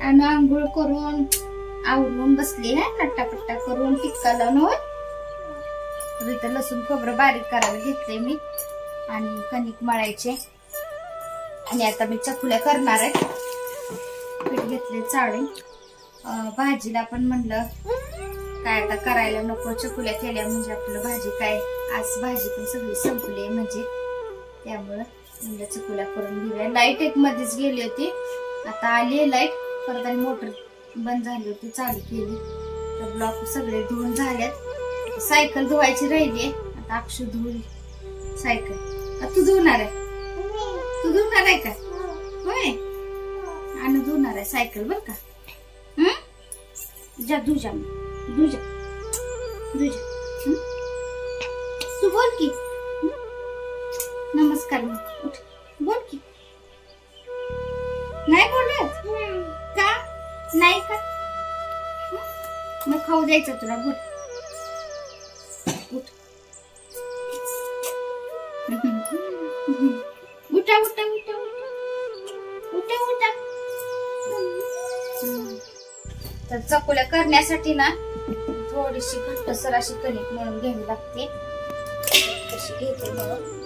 आणि आंघोळ करून आवरून बसली आहे. नट्टापट्टा करून टिक्का लावून इथं लसूण खोबरं बारीक करायला घेतले मी आणि कणिक मळायचे. आणि आता मी चकुल्या करणार आहे. पीठ घेतले चाळून. भाजीला पण म्हणलं काय आता करायला नको, चकुल्या केल्या म्हणजे आपलं भाजी काय, आज भाजी पण सगळी संपली म्हणजे त्यामुळं म्हणलं चकुल्या करून घेऊया. लाईट एक मध्येच गेली होती, आता आली लाईट. परत आणि मोटर बंद झाली होती, चालू केली. तर ब्लॉक सगळे धुवून झाल्यात. सायकल धुवायची राहिली, आता अक्षू धुवली सायकल. तू धुवणार आहे? तू धुवणार आहे का? होय, आणि धुवणार आहे सायकल बर का. जा धुजा धुजा धुजा. तू बोल की नमस्कार. उठ बोल की. नाही बोलत का? नाही का? मग खाऊ द्यायचं तुला. बोल उठ. उठा उठा उठा उठा उठा. तर चकुल्या करण्यासाठी ना थोडीशी घट्टसर अशी कणिक मळून घ्यावी लागते. तशी घेते मग.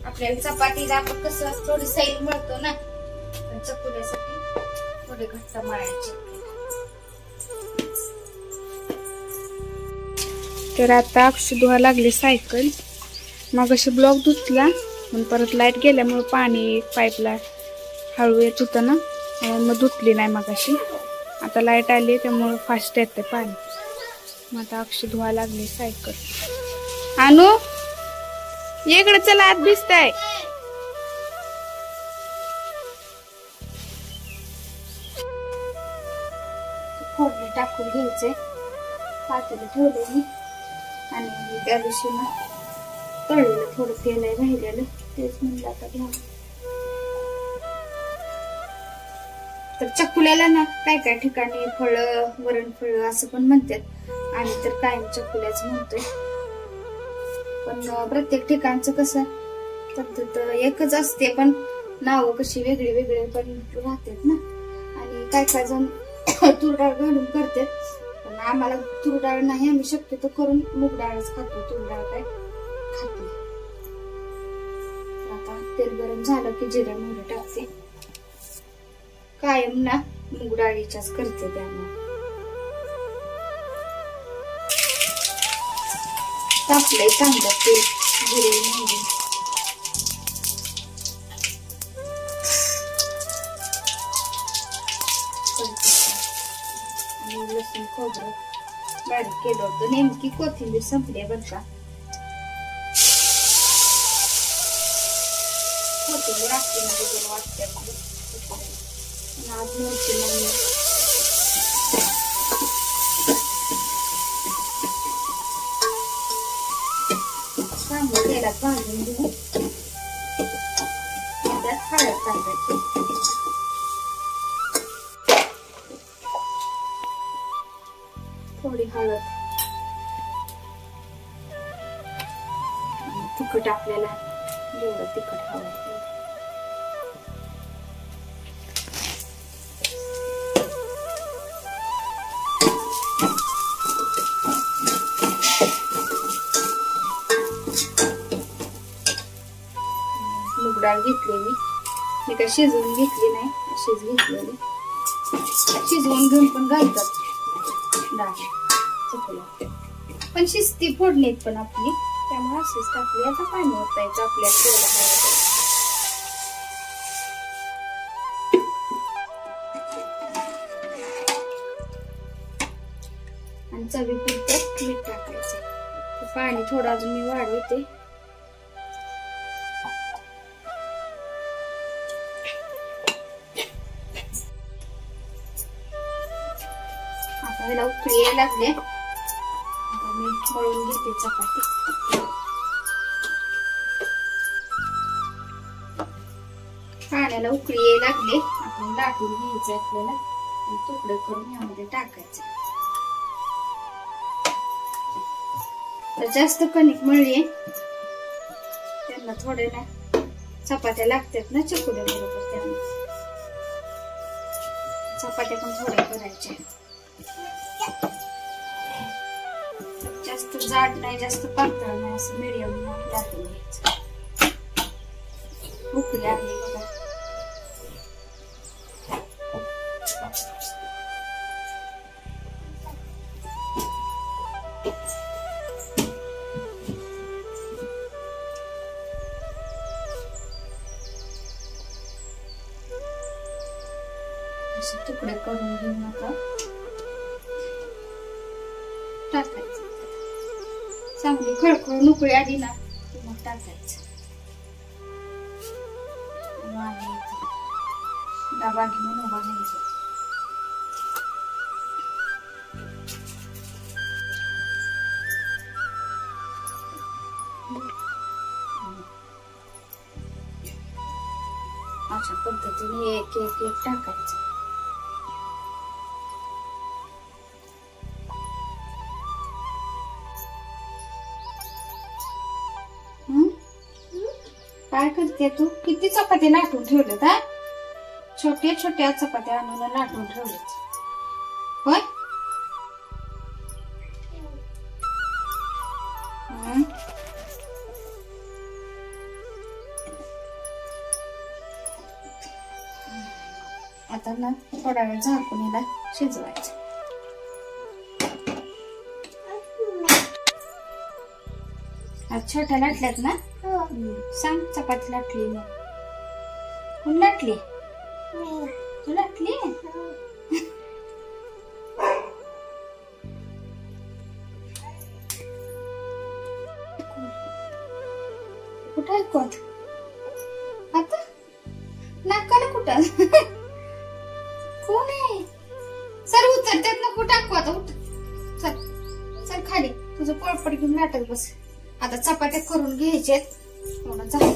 आपल्याला चपातीला आपण कसं थोडी सैल मळतो ना, पण चकुल्यासाठी थोडे घट्ट मळायचे. तर आता अक्षु धुवा लागली सायकल. मग अशी ब्लॉक धुतला पण परत लाईट गेल्यामुळे पाणी पाईपला हळू येत होतं ना, मग धुतली नाही मग अशी. आता लाईट आली त्यामुळे फास्ट येते पाणी. मग आता अक्षु धुवा लागली सायकल. आणू इकडे चला, आत भिजताय. फोडणी टाकून घ्यायचे. पातेलं ठेवले मी आणि त्या दिवशी ना तळलेलं थोडं तेल आहे राहिलेलं, तेच म्हणलं आता घ्या. तर चकुल्याला ना काय काय ठिकाणी फळं, वरण फळं असं पण म्हणतात, आणि तर कायम चकुल्याच म्हणतोय. पण प्रत्येक ठिकाणचं कसं पद्धत एकच असते, पण नावं कशी वेगळी वेगळी पण राहतात ना. आणि काय काय जण तूर डाळ घालून करतात, पण आम्हाला तूर डाळ नाही. आम्ही शक्यतो करून मूग डाळच खातो, तूर डाळ काय खातो. आता तेल गरम झालं की जिरा मोहरी टाकते. कायम ना मूग डाळीच्याच करते त्यामुळे. टाकलंय चांगलं तेल, जिरे मोहरी. आणि लसूण खोबरं बारीक केलं होतं. नेमकी कोथिंबीर संपली बरं का. कोथिंबीर असते म्हणजे दोन वाटते आज नव्हती नाही. चांगलं तेलात भाजून घेऊ. त्यात हळद टाकायची. थोडी हळद. तिखट आपल्याला जेवढं तिखट हवं. मूग डाळ घेतलेली मी काय शिजवून घेतली नाही, अशीच घेतलेली. शिजवून घेऊन पण घालतात डाळ चकुल्या, पण शिजती फोडणीत पण आपली, त्यामुळे अशीच टाकली. आता पाणी ओतायचं आपल्याला तेवढं हवं. आणि चवीपुरतं मीठ टाकायचं. पाणी थोडं अजून मी वाढवते. उकळी यायला लागले. मी मळून घेते चपाती. पाण्याला उकळी यायला लागले. आपण लाटून घ्यायचं आपल्याला आणि तुकडे करून यामध्ये टाकायचे. तर जास्त कणिक मळली त्यांना थोडे ना चपात्या लागतात ना चकुल्या बरोबर, त्यामुळे चपात्या पण थोड्या करायच्या, जास्त जाड नाही जास्त पातळ नाही, असं मीडियम लाटून घ्यायचं. उकळी आली बघा. असे तुकडे करून घेऊन आता टाकायचं. चांगली खळखळून उकळी आली ना मग टाकायचं. डबा घेऊन उभा घ्यायचा. अशा पद्धतीने एक एक एक टाकायचं. काय करते तू? किती चपाती लाटून ठेवलेत? हा, छोट्या छोट्या चपात्या आणून लाटून ठेवलेत होय. आता ना थोडा वेळ झाकून याला शिजवायचं. आज छोट्या लाटल्यात ना? सांग चपाती लाटली मग. कोण लाटली? तू लाटली? कुठं आहे कोण? आता नाकाला कुठं? कोण आहे? सर उतर, त्यात नको टाकू. आता उठ, चल चल खाली. तुझं पळपट घेऊन लाटत बस. आता चपात्या करून घ्यायच्यात. थोडं झालं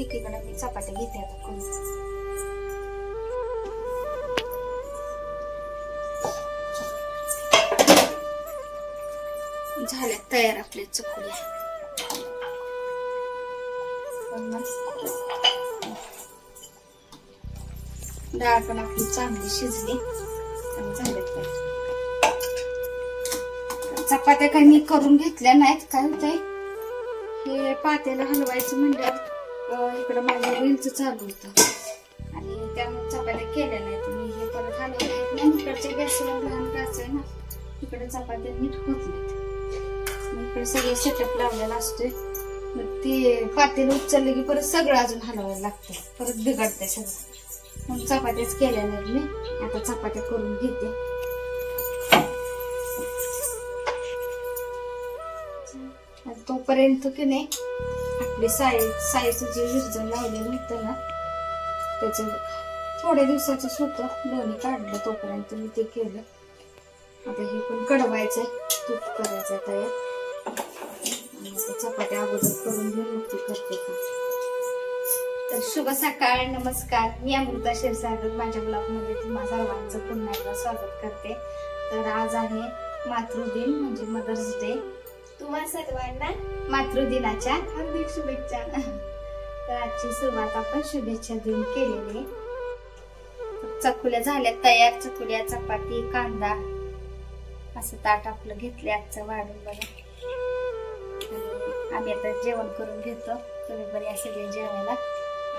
एकीकडे मी चपात्या घेते आता करून. झाल्यात तयार आपल्या चकुल्या. डाळ पण आपली चांगली शिजली. झाल्यात चपात्या काही मी करून घेतल्या नाहीत. काय होतंय, हे पातेला हलवायचं म्हणल्यावर इकडं माझं रीलच चालू होतं आणि त्यामुळे चपात्या केल्या नाहीत. मी हे परत हलवलं नाही. इकडच्या गॅसवर लहान गॅस आहे ना, इकडे चपात्या नीट होत नाहीत. इकडे सगळं सेटअप लावलेला असतोय. मग ते पातेलं उचललं की परत सगळं अजून हलवायला लागतं, परत बिघडतंय सगळं. मग चपात्याच केल्या नाहीत मी. आता चपात्या करून घेते. तोपर्यंत की नाही आपले साईचं जे विरजण लावलेलं होतं ना, त्याचं थोड्या दिवसाचंच होतं, लोणी काढलं. तोपर्यंत मी ते केलं. आता हे पण कडवायचंय, तूप करायचंय तयार. आणि चपात्या अगोदर करून घेऊन मग ती करते का. तर शुभ सकाळ, नमस्कार. मी अमृता क्षीरसागर. माझ्या ब्लॉगमध्ये तुम्हा सर्वांचं पुन्हा एकदा स्वागत करते. तर आज आहे मातृदिन म्हणजे मदर्स डे. तुम्हा सर्वांना मातृदिनाच्या हार्दिक शुभेच्छा. तर आजची सुरुवात आपण शुभेच्छा देऊन केलेली. चकुल्या झाल्या तयार. चकुल्या, चपाती, कांदा असं ताट आपलं घेतले आजचं वाढून बघा. आम्ही आता जेवण करून घेतो. तुम्ही बरे या सगळे जेवायला.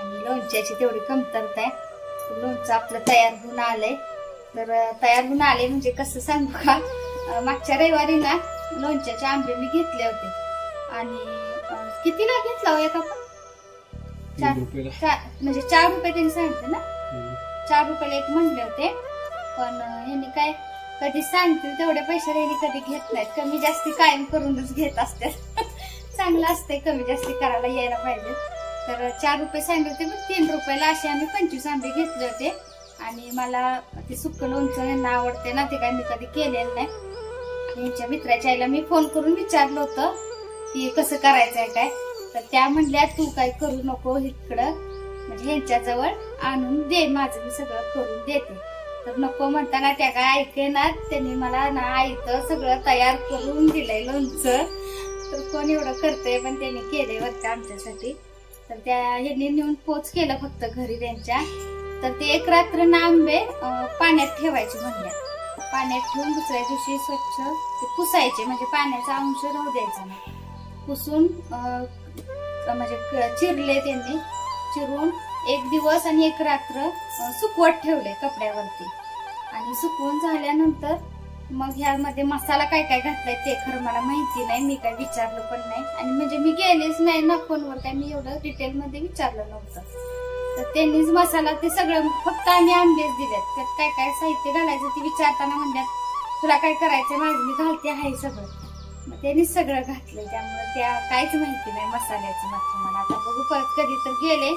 आणि लोणच्याची तेवढी कमतरता आहे. लोणचं आपलं तयार होऊन आलंय. तर तयार होऊन आले म्हणजे कसं सांगू का, मागच्या रविवारी ना लोणच्याचे आंबे मी घेतले होते. आणि कितीला घेतला हो एक आपण? 4 म्हणजे 4 रुपये त्यांनी सांगितले ना. 4 रुपयाला एक म्हणले होते. पण ह्यांनी काय कधी सांगतील तेवढे पैसे ह्यांनी कधी घेत नाहीत. कमी जास्ती कायम करूनच घेत असते. चांगलं असते कमी जास्ती करायला यायला पाहिजे. तर 4 रुपये सांगितले होते. पण 3 रुपयाला असे आम्ही 25 आंबे घेतले होते. आणि मला ते सुक्क लोणचं यांना आवडते ना, ते काय मी कधी केलेलं नाही. यांच्या मित्राच्या आईला मी फोन करून विचारलं होतं की कसं करायचंय काय. तर त्या म्हणल्या तू काय करू नको, इकडं म्हणजे ह्यांच्याजवळ आणून दे, माझं मी सगळं करून देते. तर नको म्हणताना त्या काय ऐकेना. त्यांनी मला ना आयतं सगळं तयार करून दिलंय लोणचं. तर कोण एवढं करतंय, पण त्यांनी केलंय वरच्या आमच्यासाठी. तर त्या ह्यांनी नेऊन पोच केलं फक्त घरी त्यांच्या. तर ते एक रात्र ना आंबे पाण्यात ठेवायचे म्हणल्या. पाण्यात ठेवून दुसऱ्या दिवशी स्वच्छ ते पुसायचे, म्हणजे पाण्याचा अंश राहू द्यायचा नाही. पुसून म्हणजे चिरले त्यांनी, चिरून एक दिवस आणि एक रात्र सुकवत ठेवले कपड्यावरती. आणि सुकवून झाल्यानंतर मग ह्यामध्ये मसाला काय काय घातलाय ते खरं मला माहिती नाही, मी काय विचारलं पण नाही. आणि म्हणजे मी गेलेच नाही ना फोनवर, काय मी एवढं डिटेल मध्ये विचारलं नव्हतं. तर त्यांनीच मसाला ते सगळं, फक्त आम्ही आंबेच दिलेत. त्यात काय काय साहित्य घालायचं ते विचारताना म्हणतात तुला काय करायचंय, माझं मी घालते आहे सगळं. मग त्यांनीच सगळं घातलंय, त्यामुळे त्या काहीच माहिती नाही मसाल्याचं मात्र मला. आता बघू परत कधी तर गेले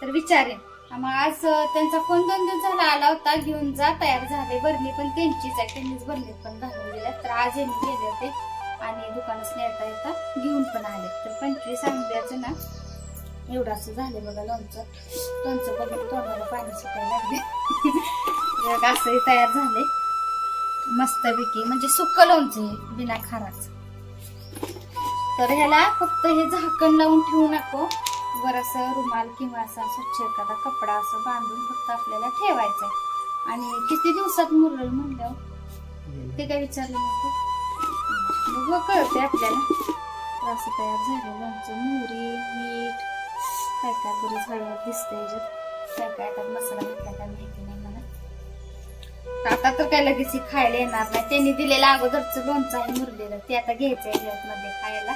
तर विचारेन. मग आज त्यांचा फोन 2 दिवस झाला आला होता, घेऊन जा तयार झाले. बरणी पण त्यांचीच आहे, त्यांनीच बरणीत पण घालून दिल्या. तर आज यांनी गेले होते आणि दुकानात नेता येता घेऊन पण आले. तर 25 आंब्याचं ना एवढं असं झाले बघा लोणचं. लोणचं बघून तोंडाला पाणी सुटायला लागले. असंही तयार झाले मस्तपैकी, म्हणजे सुक्क लोणचं आहे बिना खाराचं. तर ह्याला फक्त हे झाकण लावून ठेवू नको, वर असं रुमाल किंवा असा स्वच्छ एखादा कपडा असं बांधून फक्त आपल्याला ठेवायचंय. आणि किती दिवसात मुरल म्हणलं ते काय विचारलं नव्हतं, मग कळते आपल्याला. तर असं तयार झालं लोणचं. मोहरी, मीठ, काय काय बरंच हळद दिसतंय ह्याच्यात. काय काय आता मसाला घातला काय माहिती नाही मला. आता तर काय लगेच खायला येणार नाही. त्यांनी दिलेलं अगोदरचं लोणचं आहे मुरलेलं, ते आता घ्यायचंय ग्लास मध्ये खायला.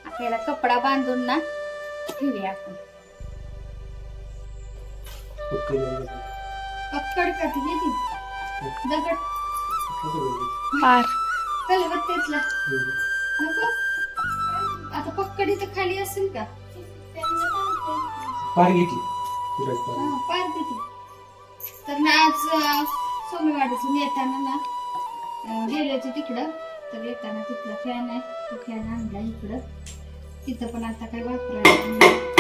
आपल्याला कपडा बांधून ना ठेवूया आपण. पक्कड का ती दगड पार कलबत्त्यातला नको. आता पक्कड इथं खाली असेल का, पार घेतली पार तिथे. तर ना आज सोमेवाडीतून येताना ना गेले होते तिकडं, तर येताना तिथला फॅन आहे, तो फॅन आणला इकडं. तिथं पण आता काय वापरायचं.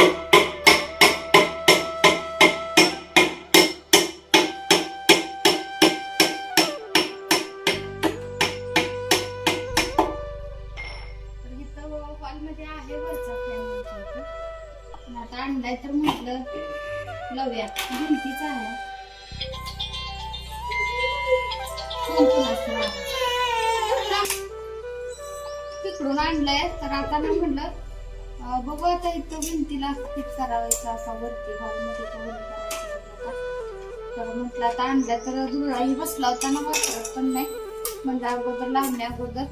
हॉलमध्ये आहे वरचा फॅन, आता आणलाय तर म्हटलं लावूया. भिंतीचा आहे, तिकडून आणलाय. तर आता ना म्हणलं बघू आता इथं भिंतीला फिट करायचं असा वरती हॉलमध्ये करायचं. तर म्हटलं आता आणल्या तर धुळाही बसला होता ना, वापरत पण नाही. म्हणजे अगोदर लावण्या अगोदर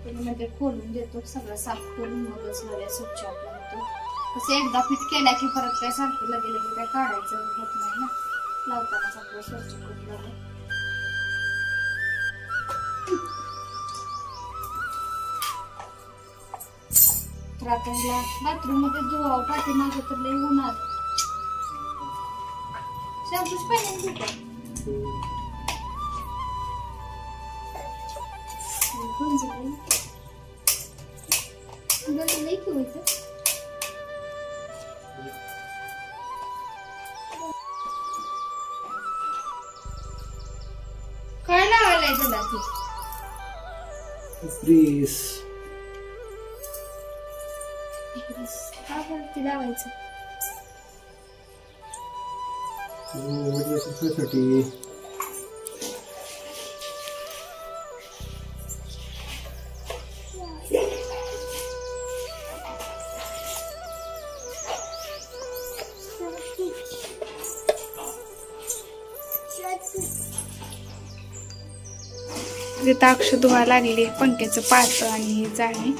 म्हणजे खोलून देतो, सगळं साफ करून मगच लावल्या स्वच्छ आपला होतो. तसं एकदा फिट केल्या की परत काय सारखं लगे काय काढायचं होत नाही ना, लावताना सगळं स्वच्छ करून लावलं. तर आता ह्याला बाथरूम मध्ये धुवा पाठीमागे तर लई उन्हात शॅम्पूच पाहिजे नाही की होत. काय लावायला त्याला फ्रीज का वरती लावायचं साठी. तिथं अक्ष धुवा लागली पंख्याचं पातळ आणि हे जाणे.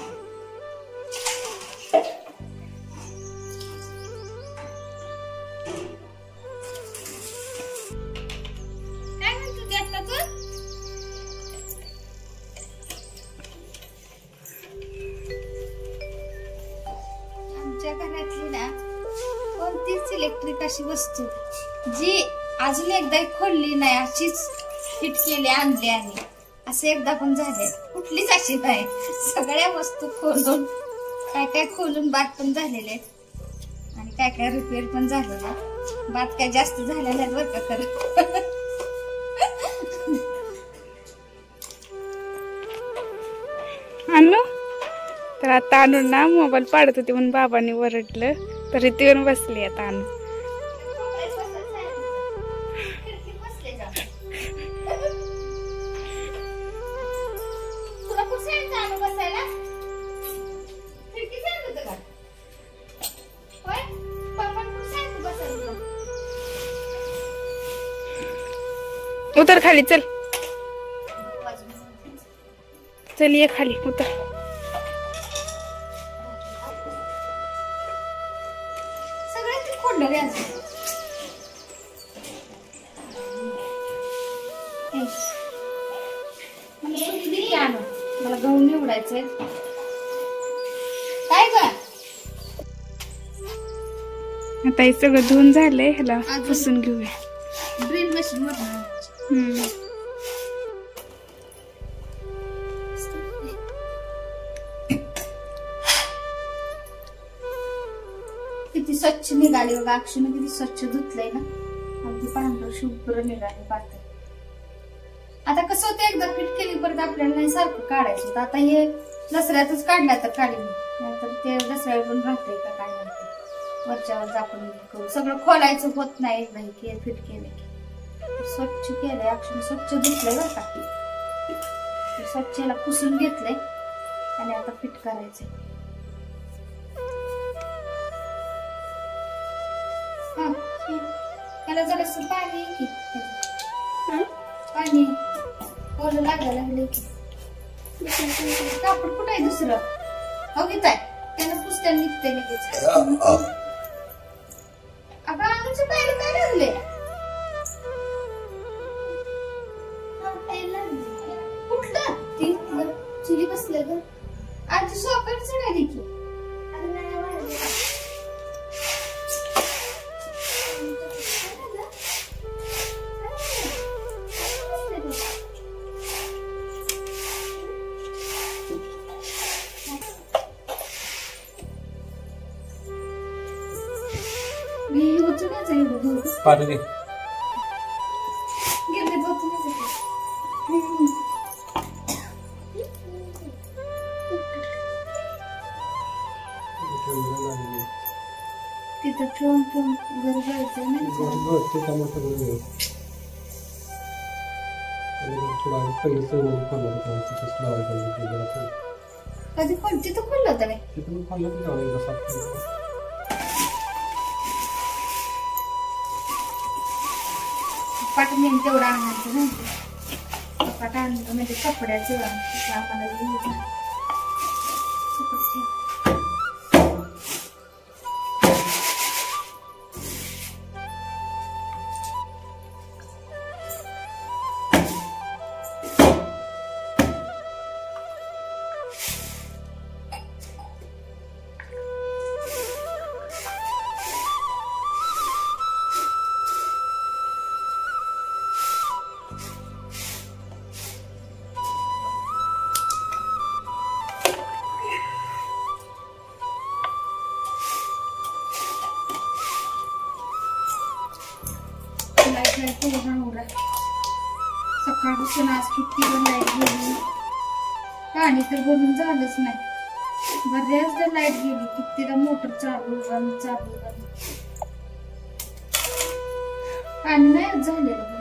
काय म्हणतो ते आता तू? आमच्या घरातली ना कोणतीच इलेक्ट्रिक अशी वस्तू जी अजून एकदा खोलली नाही, अशीच फिट केली आणली आणि असे एकदा पण झाले. कुठलीच अशी नाही, सगळ्या वस्तू खोलून काय काय खोलून बाद पण झालेले आहेत आणि काय काय रिपेअर पण झालेले. बाद काय जास्त झालेल्या आहेत बरं का खरं. आणू तर आता आणून ना मोबाईल पाडत होते म्हणून बाबांनी वरडलं, तरी ते येऊन बसली. आता आणू तुला कुठे जाणं बसायला खिडकी सांगत का होय पप्पा कुठे बसायला उतर खाली चल चल ये खाली उतर सगळ्यात खोडलं रे आज मला गहू निवडायचे काय ग आता हे सगळं धुवून झालंय ह्याला पुसून घेऊया ड्रिल मशीन वर किती स्वच्छ निघाली बघा अक्षयने किती स्वच्छ धुतलंय ना अगदी पांढर शुभ्र निघाली पातळ आता कसं होतं एकदा पीठ केली परत आपल्याला नाही सारखं काढायचं होतं आता हे दसऱ्यातच काढल्या तर काढेल नाहीतर ते दसऱ्याला पण राहतंय का काय म्हणते वरच्यावर आपण करू सगळं खोलायचं होत नाही एकदा हे पीठ केले की स्वच्छ केलंय अक्षर स्वच्छ धुतलंय बरं का स्वच्छ याला पुसून घेतलंय आणि आता पीठ करायचंय त्याला जरासं पाणी की पाणी ओलं लागायला लागले की कापड कुठं आहे दुसरं हो घेत आहे त्याला पुसत्या निघते लगेच अगं आमच्या पायला काय लागले कुठलं ती चिली बसलं ग आजी सोप्यात चढायली की पाणी दे तिथं ठेवून घर जायचं नाही कधी तिथं खोललं होतं पाठवून तेवढं आणायचं ना पाठ आणलं म्हणजे कपड्याचं आम्हाला सकाळपासून आज किती लाईट गेली पाणी तर भरून झालंच नाही बऱ्याचदा लाईट गेली कितीदा मोटर चालू बंद पाणी नाही झालेलं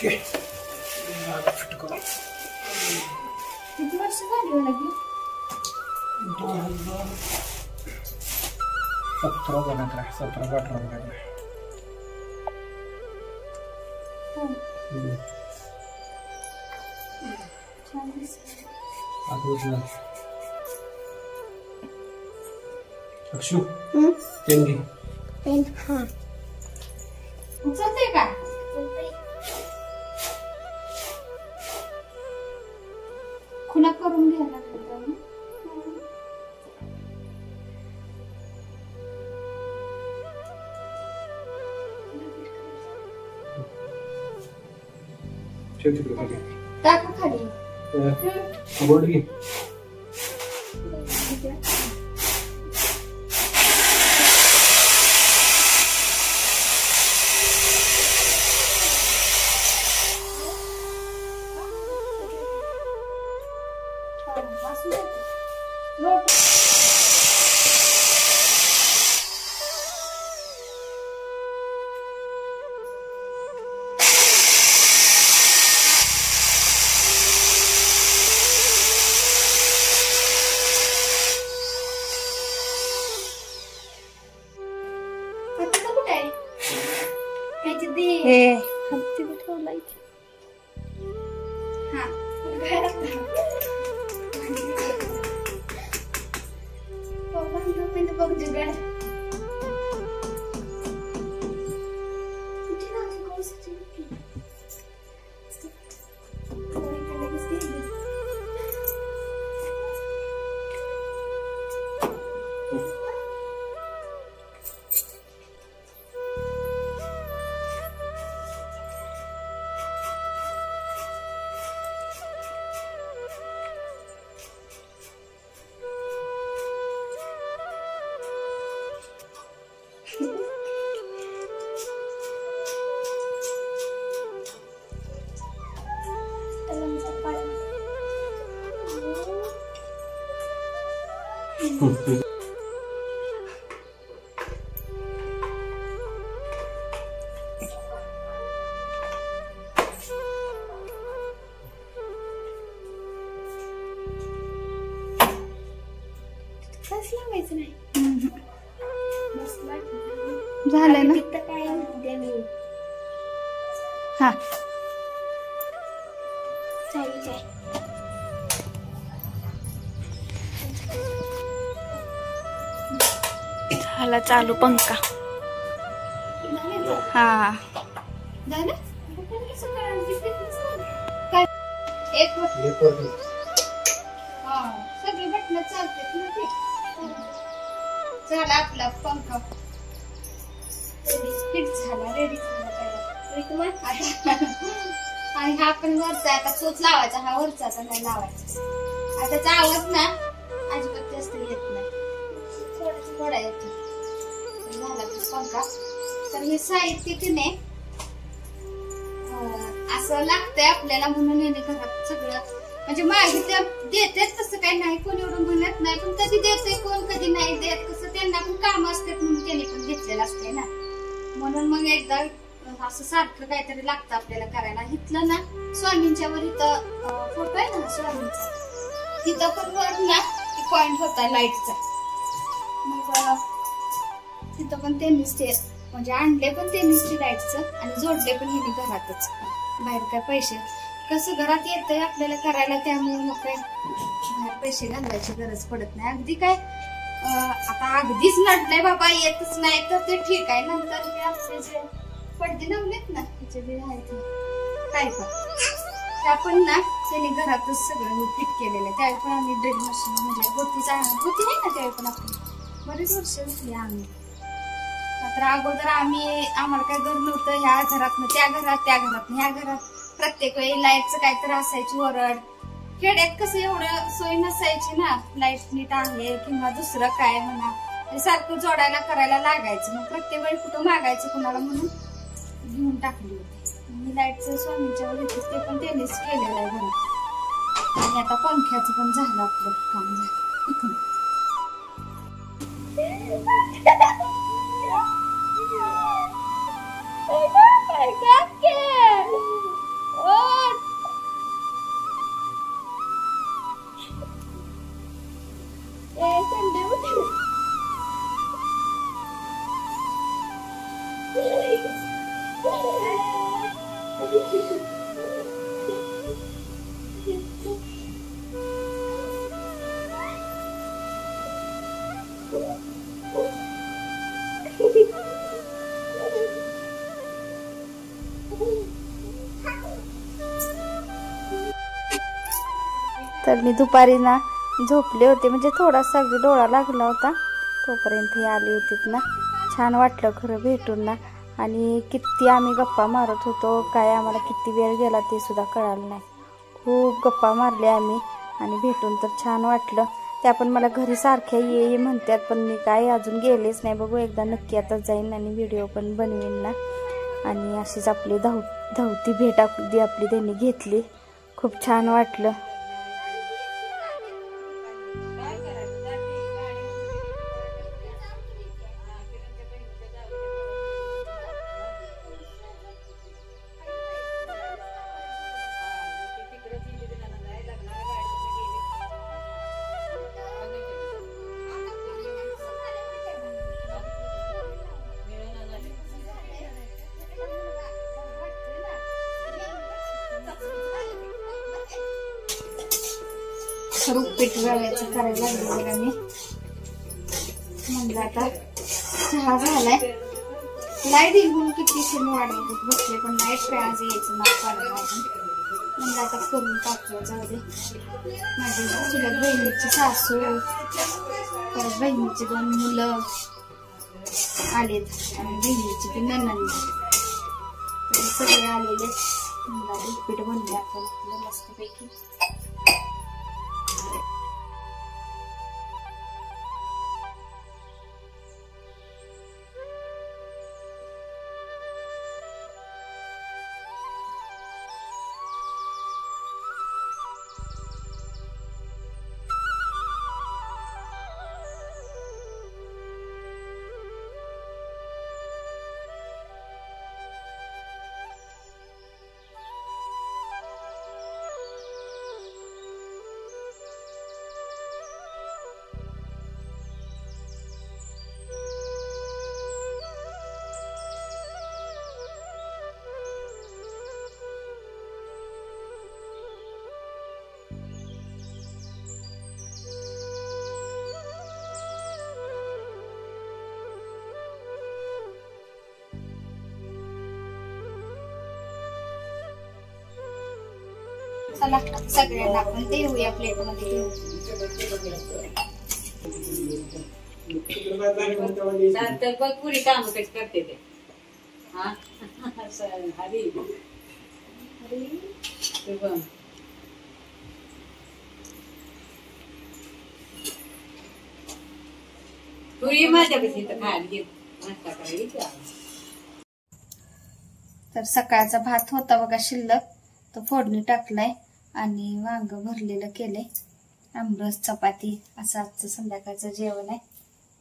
ओके किती वर्ष झाली लगे 2017 का 17-18 अक्षु पेन घे पेन हाँ उचलते का खुला करून घ्यायला लागतं ठेव तिकडे खाली टाका खाली बोर्ड घे झालं ना हा झाला चालू पंखा हा सगळी बटन चालते झाला आपला पंखा फिट झाला रेडी झाला आणि हा पण वरचा आता तोच लावायचा हा वरचा आता नाही लावायचा आता त्याचा आवाज ना अजिबात जास्त येत नाही थोडा येतो झाला पंखा तर हे साहित्य की नाही असं लागतंय आपल्याला म्हणून येणे घरात सगळं म्हणजे मागितल्या देतेच तसं काही नाही कोण एवढं म्हणत नाही पण कधी देते कोण कधी नाही देत कसं त्यांना पण काम असतात म्हणून त्यांनी पण घेतलेलं असते ना म्हणून मग एकदा असं सारखं काहीतरी लागतं आपल्याला करायला इथलं ना स्वामींच्या वर इथं फोटो आहे ना स्वामींचा तिथं पण वर ना पॉइंट होता लाईटचा मग तिथं पण त्यांनीच ते म्हणजे आणले पण त्यांनीच ते लाईटचं आणि जोडले पण हिने घरातच बाहेर काय पैसे कसं घरात येतंय आपल्याला करायला त्यामुळे मग काय बाहेर पैसे घालवायची गरज पडत नाही अगदी काय आता अगदीच नडलंय बाबा येतच नाही तर ते ठीक आहे नंतर मी आपले जे पडदे लावलेत ना त्याचे जे आहेत काय पण आपण ना त्यांनी घरातच सगळं फिट केलेलं आहे त्यावेळी पण आम्ही ड्रिल मशीन म्हणजे गोती नाही ना त्यावेळी पण आपण बरेच वर्ष घेतली आम्ही मात्र अगोदर आम्हाला काय घर नव्हतं ह्या घरात त्या घरात ह्या घरात प्रत्येक वेळी लाईटचं काहीतरी असायची ओरड खेड्यात कसं एवढं सोय नसायची ना लाईट नीट आहे किंवा दुसरं काय म्हणा सारखं जोडायला करायला लागायचं मग प्रत्येक वेळी कुठं मागायचं कुणाला म्हणून घेऊन टाकली होती मी लाईटचं स्वामींच्या वर ते पण त्यांनीच केलेलं आहे घरात आणि आता पंख्याचं पण झालं आपलं काम झालं तर मी दुपारी ना झोपले होते, म्हणजे थोडासा अगदी डोळा लागला होता, तोपर्यंत हे आली होतीत ना. छान वाटलं खरं भेटून ना. आणि किती आम्ही गप्पा मारत होतो, काय आम्हाला किती वेळ गेला ते सुद्धा कळालं नाही. खूप गप्पा मारल्या आम्ही आणि भेटून तर छान वाटलं. त्या पण मला घरी सारख्या ये म्हणतात, पण मी काय अजून गेलेच नाही. बघू एकदा नक्की आता जाईन आणि व्हिडिओ पण बनवेन ना. आणि अशीच आपली धावती भेट आपली त्यांनी घेतली. खूप छान वाटलं. पीठ रव्याचं करायला लागले मी. म्हणलं आता चहा झालाय. लाईट येईल म्हणून किती क्षण वाढवत बसले, पण लाईट काय आज यायचं नाव काढलं अजून. म्हणलं आता करून टाकूया, जाऊ दे. माझी चुलत बहिणीची सासू, परत बहिणीची 2 मुलं आलेत आणि बहिणीची ती नणंद, सगळे आलेले. म्हणलं पीठ बनले आपण मस्तपैकी. चला सगळ्यांना आपण देऊया प्लेटमध्ये देऊ. पुरी काम कशी करते ते. हरी पुरी माझ्यापाशी तर खायला घेत नाश्ता करायला. तर सकाळचा भात होता बघा शिल्लक, तो फोडणी टाकलाय आणि वांग भरलेलं केलंय. आमरस चपाती असं आजचं संध्याकाळचं जेवण आहे.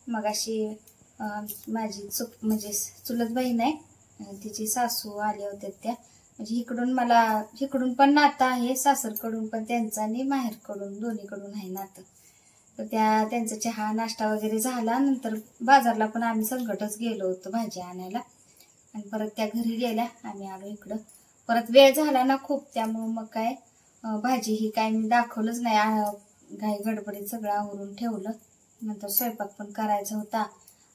मग अशी माझी म्हणजे चुलत बहीण आहे, तिची सासू आल्या होत्या त्या. म्हणजे इकडून पण नातं आहे, सासरकडून पण त्यांचं आणि माहेरकडून दोन्हीकडून आहे नातं. तर त्यांचा चहा नाश्ता वगैरे झाला. नंतर बाजारला पण आम्ही संकटच गेलो होतो भाजी आणायला आणि परत त्या घरी गेल्या. आम्ही आलो इकडं. परत वेळ झाला ना खूप, त्यामुळे मग काय भाजी ही काय मी दाखवलंच नाही. घाई गडबडीत सगळं आवरून ठेवलं. नंतर स्वयंपाक पण करायचा होता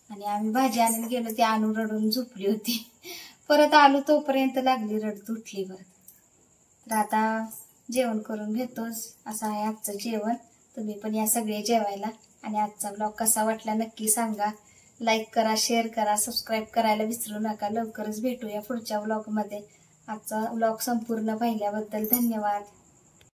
आणि आम्ही भाजी आणायला गेलो, ती आणू रडून झोपली होती. परत आलो तोपर्यंत लागली रडत, उठली परत. तर आता जेवण करून घेतोच. असं आहे आजचं जेवण. तुम्ही पण या सगळे जेवायला. आणि आजचा ब्लॉग कसा वाटला नक्की सांगा. लाईक करा, शेअर करा, सबस्क्राईब करायला विसरू नका. लवकरच भेटूया पुढच्या ब्लॉग मध्ये. आजचा ब्लॉग संपूर्ण पाहिल्याबद्दल धन्यवाद.